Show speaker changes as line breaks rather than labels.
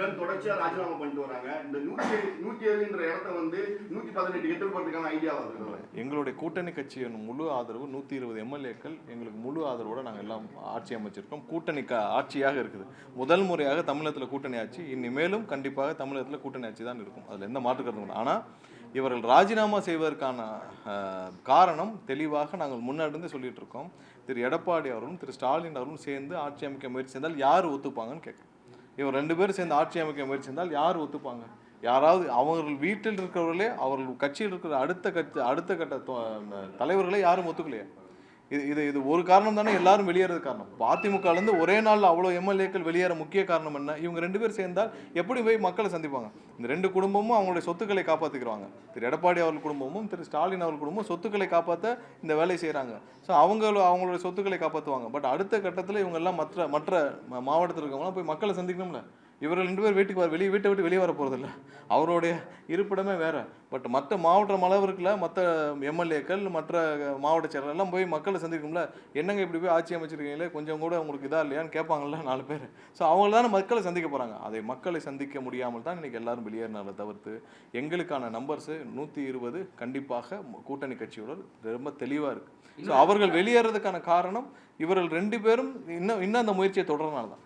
எம்எல்ஏக்கள் தொடர்ச்சியா ராஜினாமா பண்ணிட்டு வராங்க. இந்த 107 இடத்த வந்து 118 எட்டு போறதுக்கான ஐடியாவா இருக்கு.
எங்களுடைய கூட்டணி கட்சியின் முழு ஆதரவு 120 எம்எல்ஏக்கள் எங்களுக்கு முழு ஆதரவோட நாங்கள் எல்லாம் ஆட்சி அமைச்சிருக்கோம். கூட்டணி ஆட்சியாக இருக்குது. முதல் முறையாக தமிழகத்தில் கூட்டணி ஆட்சி. இனிமேலும் கண்டிப்பாக தமிழகத்தில் கூட்டணி ஆட்சி தான் இருக்கும். அதில் எந்த மாற்று கருத்தும் இல்லை. ஆனால் இவர்கள் ராஜினாமா செய்வதற்கான காரணம் தெளிவாக நாங்கள் முன்னாடி சொல்லிட்டு இருக்கோம். திரு எடப்பாடி அவர்களும் திரு ஸ்டாலின் அவர்களும் சேர்ந்து ஆட்சி அமைக்க முயற்சி செய்தால் யார் ஒத்துப்பாங்கன்னு கேட்குறேன். இவர் 2 பேரும் சேர்ந்து ஆட்சி அமைக்க முயற்சி செய்தால் யார் ஒத்துப்பாங்க? யாராவது அவர்கள் வீட்டில் இருக்கிறவர்களே அவர்கள் கட்சியில் இருக்கிற அடுத்த கட்ட தலைவர்களே யாரும் ஒத்துக்கலையா? இது ஒரு காரணம் தானே எல்லாரும் வெளியேறது காரணம். அதிமுகலேருந்து ஒரே நாளில் அவ்வளோ எம்எல்ஏக்கள் வெளியேற முக்கிய காரணம் என்ன? இவங்க 2 பேர் சேர்ந்தால் எப்படி போய் மக்களை சந்திப்பாங்க? இந்த 2 குடும்பமும் அவங்களுடைய சொத்துக்களை காப்பாற்றிக்கிறாங்க. திரு எடப்பாடி அவர்கள் குடும்பமும் திரு ஸ்டாலின் அவர்கள் குடும்பமும் சொத்துக்களை காப்பாற்ற இந்த வேலையை செய்கிறாங்க. ஸோ அவங்களுடைய சொத்துக்களை காப்பாற்றுவாங்க. பட் அடுத்த கட்டத்தில் இவங்க எல்லாம் மற்ற மாவட்டத்தில் இருக்கவங்களாம் போய் மக்களை சந்திக்கணும்ல. இவர்கள் 2 பேர் வீட்டை விட்டு வெளியே வர போகிறதில்ல. அவருடைய இருப்பிடமே வேறு. பட் மற்ற மாவட்ட அளவிற்குள்ள மற்ற எம்எல்ஏக்கள் மற்ற மாவட்ட செயலர் எல்லாம் போய் மக்களை சந்திக்கணும்ல. என்னங்க இப்படி போய் ஆட்சி அமைச்சிருக்கீங்களே, கொஞ்சம் கூட உங்களுக்கு இதாக இல்லையான்னு கேட்பாங்கல்ல 4 பேர். ஸோ அவங்க தானே மக்களை சந்திக்க போகிறாங்க. அதை மக்களை சந்திக்க முடியாமல் தான் இன்றைக்கி எல்லாரும் வெளியேறினால தவிர்த்து எங்களுக்கான நம்பர்ஸு 120 கண்டிப்பாக கூட்டணி கட்சியோட ரொம்ப தெளிவாக இருக்குது. ஸோ அவர்கள் வெளியேறதுக்கான காரணம் இவர்கள் 2 பேரும் இன்னும் அந்த முயற்சியை தொடர்றதுனால தான்.